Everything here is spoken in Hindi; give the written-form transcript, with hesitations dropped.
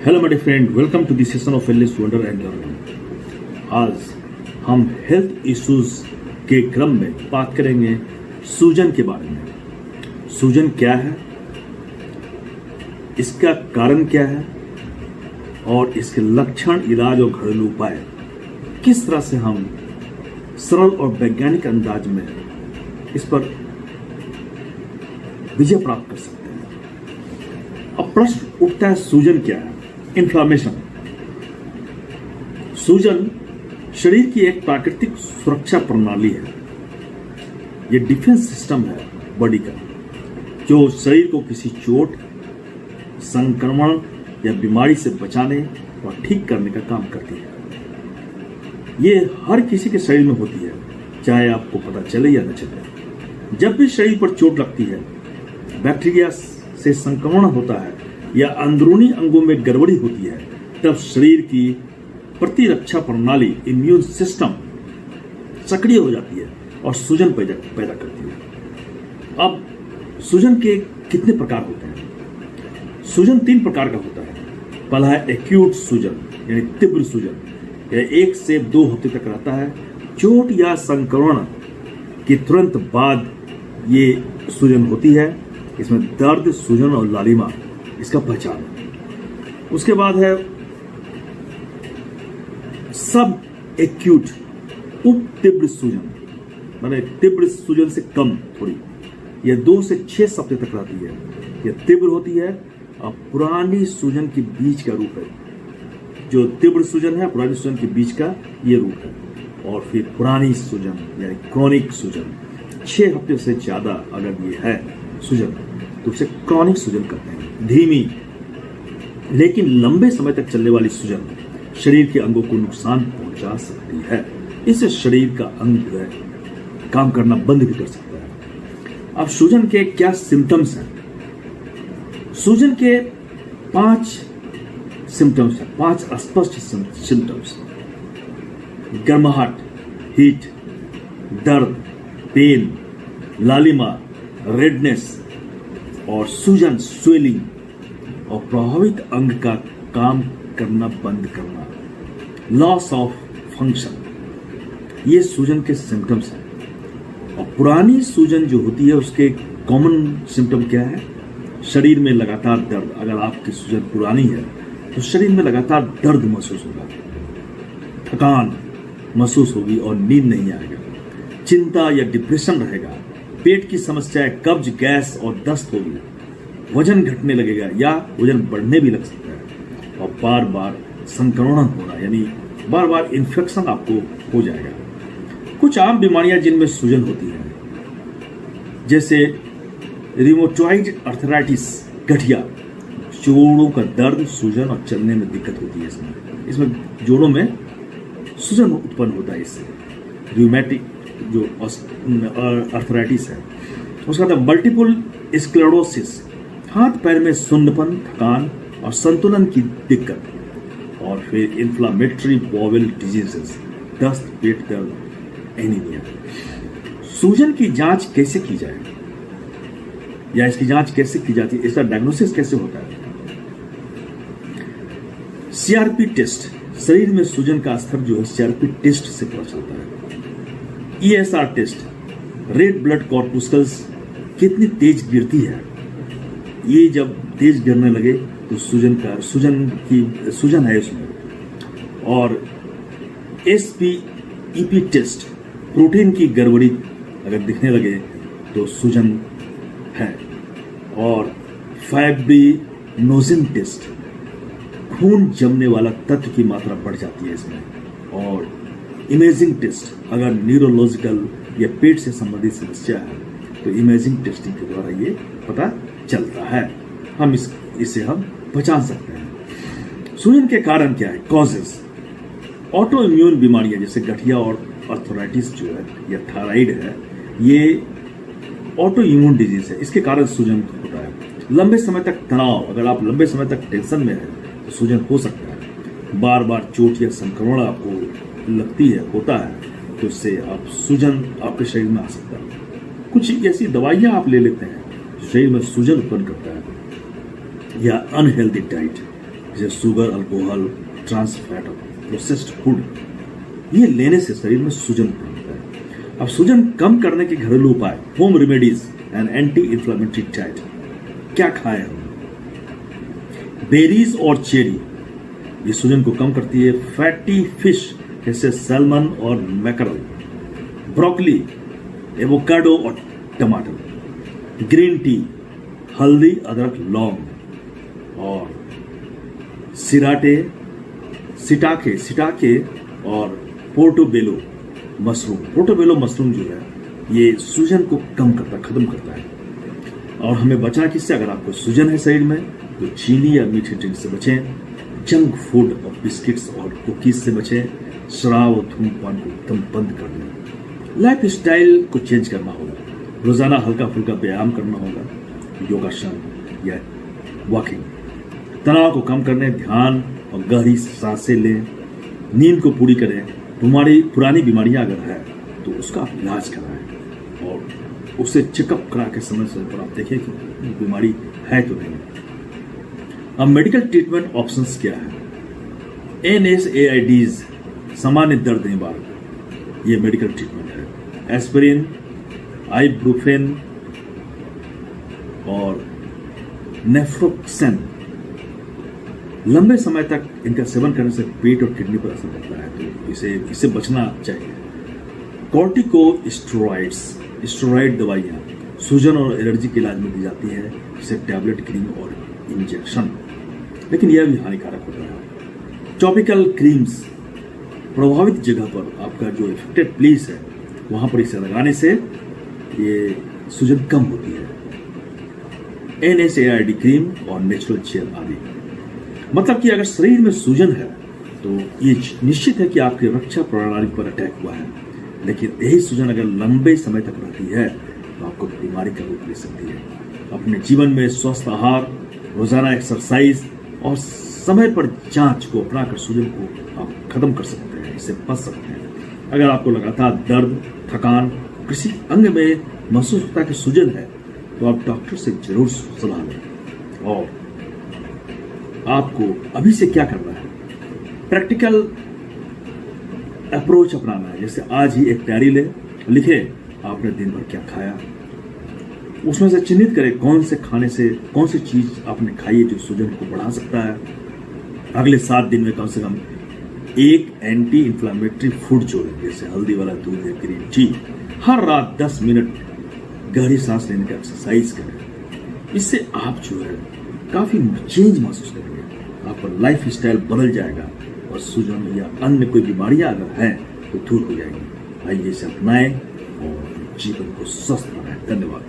Hello my friend, welcome to this session of wellness wonder and learning. आज हम हेल्थ इश्यूज के क्रम में बात करेंगे सूजन के बारे में। सूजन क्या है, इसका कारण क्या है और इसके लक्षण, इलाज और घरेलू उपाय किस तरह से हम सरल और वैज्ञानिक अंदाज में इस पर विजय प्राप्त कर सकते हैं। अब प्रश्न उठता है, सूजन क्या है? इन्फ्लामेशन। सूजन शरीर की एक प्राकृतिक सुरक्षा प्रणाली है। यह डिफेंस सिस्टम है बॉडी का, जो शरीर को किसी चोट, संक्रमण या बीमारी से बचाने और ठीक करने का काम करती है। यह हर किसी के शरीर में होती है, चाहे आपको पता चले या न चले। जब भी शरीर पर चोट लगती है, बैक्टीरिया से संक्रमण होता है या अंदरूनी अंगों में गड़बड़ी होती है, तब शरीर की प्रतिरक्षा प्रणाली, इम्यून सिस्टम सक्रिय हो जाती है और सूजन पैदा करती है। अब सूजन के कितने प्रकार होते हैं? सूजन 3 प्रकार का होता है। पहला है एक्यूट सूजन, यानी तीव्र सूजन। यह 1 से 2 हफ्ते तक रहता है। चोट या संक्रमण के तुरंत बाद ये सूजन होती है। इसमें दर्द, सूजन और लालिमा इसका पहचान है। उसके बाद है सब एक्यूट उप तीव्र सूजन, माने तीव्र सूजन से कम थोड़ी। यह 2 से 6 हफ्ते तक रहती है। यह तीव्र होती है और पुरानी सूजन के बीच का रूप है। जो तीव्र सूजन है, पुरानी सूजन के बीच का ये रूप है। और फिर पुरानी सूजन यानी क्रॉनिक सूजन, 6 हफ्ते से ज्यादा अगर ये है सूजन, तो उसे क्रॉनिक सूजन कहते हैं। धीमी लेकिन लंबे समय तक चलने वाली सूजन शरीर के अंगों को नुकसान पहुंचा सकती है। इससे शरीर का अंग जो है काम करना बंद भी कर सकता है। अब सूजन के क्या सिम्टम्स हैं? सूजन के 5 सिम्टम्स हैं, 5 स्पष्ट सिम्टम्स। गर्माहट, हीट, दर्द, पेन, लालिमा, रेडनेस और सूजन, स्वेलिंग और प्रभावित अंग का काम करना बंद करना, लॉस ऑफ फंक्शन। ये सूजन के सिम्टम्स हैं। और पुरानी सूजन जो होती है, उसके कॉमन सिम्टम क्या है? शरीर में लगातार दर्द। अगर आपकी सूजन पुरानी है तो शरीर में लगातार दर्द महसूस होगा, थकान महसूस होगी और नींद नहीं आएगा, चिंता या डिप्रेशन रहेगा, पेट की समस्याएं, कब्ज, गैस और दस्त होगी, वजन घटने लगेगा या वजन बढ़ने भी लग सकता है, और बार बार संक्रमण होना, यानी बार बार इन्फेक्शन आपको हो जाएगा। कुछ आम बीमारियां जिनमें सूजन होती है, जैसे रिमोटॉइड अर्थराइटिस, गठिया, जोड़ों का दर्द, सूजन और चलने में दिक्कत होती है। इसमें जोड़ों में सूजन उत्पन्न होता है। इससे रियोमेटिक जो अर्थराइटिस है। उसका बाद मल्टीपल स्क्लेरोसिस, हाथ पैर में सुन्नपन, थकान और संतुलन की दिक्कत। और फिर इन्फ्लामेटरी बॉवेल डिजीजेस, दस्त, पेट दर्द, एनीमिया। सूजन की जांच कैसे की जाए या इसकी जांच कैसे की जाती है, इसका डायग्नोसिस कैसे होता है? सीआरपी टेस्ट, शरीर में सूजन का स्तर जो है सीआरपी टेस्ट से पता चलता है। ESR टेस्ट, रेड ब्लड कॉर्पुस्कल्स कितनी तेज गिरती है, ये जब तेज गिरने लगे तो सूजन है इसमें। और SPEP टेस्ट, प्रोटीन की गड़बड़ी अगर दिखने लगे तो सूजन है। और फाइब्रिनोजेन टेस्ट, खून जमने वाला तत्व की मात्रा बढ़ जाती है इसमें। और इमेजिंग टेस्ट, अगर न्यूरोलॉजिकल या पेट से संबंधित समस्या है तो इमेजिंग टेस्टिंग के द्वारा ये पता चलता है। हम इसे हम पहचान सकते हैं। सूजन के कारण क्या है? कॉजेस, ऑटो इम्यून बीमारियां जैसे गठिया और अर्थराइटिस जो है या थायराइड है, ये ऑटो इम्यून डिजीज है। इसके कारण सूजन होता है। लंबे समय तक तनाव, अगर आप लंबे समय तक टेंशन में है तो सूजन हो सकता है। बार बार चोट या संक्रमण आपको लगती है, होता है, तो इससे आप सूजन आपके शरीर में आ सकता है। कुछ ऐसी दवाइयां आप ले लेते हैं शरीर में सूजन उत्पन्न करता है, या अनहेल्दी डाइट, जैसे शुगर, अल्कोहल, ट्रांस फैट और प्रोसेस्ड फूड, ये लेने से शरीर में सूजन होता है। अब सूजन कम करने के घरेलू उपाय, home remedies and anti inflammatory diet. क्या खाएं हम? बेरीज और चेरी, ये सूजन को कम करती है। फैटी फिश जैसे सैल्मन और मैकरल, ब्रोकली, एवोकाडो और टमाटर, ग्रीन टी, हल्दी, अदरक, लौंग, और सिटाके और पोर्टोबेलो मशरूम जो है ये सूजन को कम करता है, खत्म करता है। और हमें बचना किससे? अगर आपको सूजन है शरीर में तो चीनी या मीठे ड्रिंक से बचें, जंक फूड और बिस्किट्स और कुकीज से बचें, शराब और धूम्रपान को एकदम बंद कर दें। लाइफ स्टाइल को चेंज करना होगा, रोजाना हल्का फुल्का व्यायाम करना होगा, योगासन या वॉकिंग। तनाव को कम करने, ध्यान और गहरी सांसें लें, नींद को पूरी करें। तुम्हारी पुरानी बीमारियां अगर है तो उसका आप इलाज कराएं और उसे चेकअप करा के समय पर आप देखें कि बीमारी है तो नहीं। अब मेडिकल ट्रीटमेंट ऑप्शंस क्या है? NSAIDs, सामान्य दर्द निवारक, ये मेडिकल ट्रीटमेंट है। एस्पिरिन, आइब्रुफेन और नेफ्रोक्सेन, लंबे समय तक इनका सेवन करने से पेट और किडनी पर असर पड़ता है, तो इससे बचना चाहिए। कॉर्टिकोस्टेरॉइड्स, स्टेरॉइड दवाइयाँ सूजन और एलर्जी के इलाज में दी जाती है, जैसे टैबलेट, क्रीम और इंजेक्शन, लेकिन यह भी हानिकारक होता है। टॉपिकल क्रीम्स, प्रभावित जगह पर आपका जो इफेक्टेड प्लेस है वहां पर इसे लगाने से ये सूजन कम होती है। NSAID क्रीम और नेचुरल जेल आदि। मतलब कि अगर शरीर में सूजन है तो ये निश्चित है कि आपकी रक्षा प्रणाली पर अटैक हुआ है, लेकिन यही सूजन अगर लंबे समय तक रहती है तो आपको बीमारी का रूप ले सकती है। अपने जीवन में स्वस्थ आहार, रोजाना एक्सरसाइज और समय पर जांच को अपनाकर सूजन को आप खत्म कर सकते हैं, इससे बच सकते हैं। अगर आपको लगातार दर्द, थकान, किसी अंग में महसूस होता है कि सूजन है तो आप डॉक्टर से जरूर सलाह लें। और आपको अभी से क्या करना है? प्रैक्टिकल अप्रोच अपनाना है। जैसे आज ही एक डायरी लिखे आपने दिन भर क्या खाया, उसमें से चिन्हित करें कौन सी चीज आपने खाई है जो सूजन को बढ़ा सकता है। अगले 7 दिन में कम से कम एक एंटी इंफ्लेमेटरी फूड जोड़ें, जैसे हल्दी वाला दूध या ग्रीन टी। हर रात 10 मिनट गहरी सांस लेने का एक्सरसाइज करें। इससे आप जो है काफी चेंज महसूस करेंगे, आपका लाइफ स्टाइल बदल जाएगा और सूजन या अन्य कोई बीमारियां अगर हैं तो दूर हो जाएंगी। आइए इसे अपनाएं और जीवन को स्वस्थ बनाएं। धन्यवाद।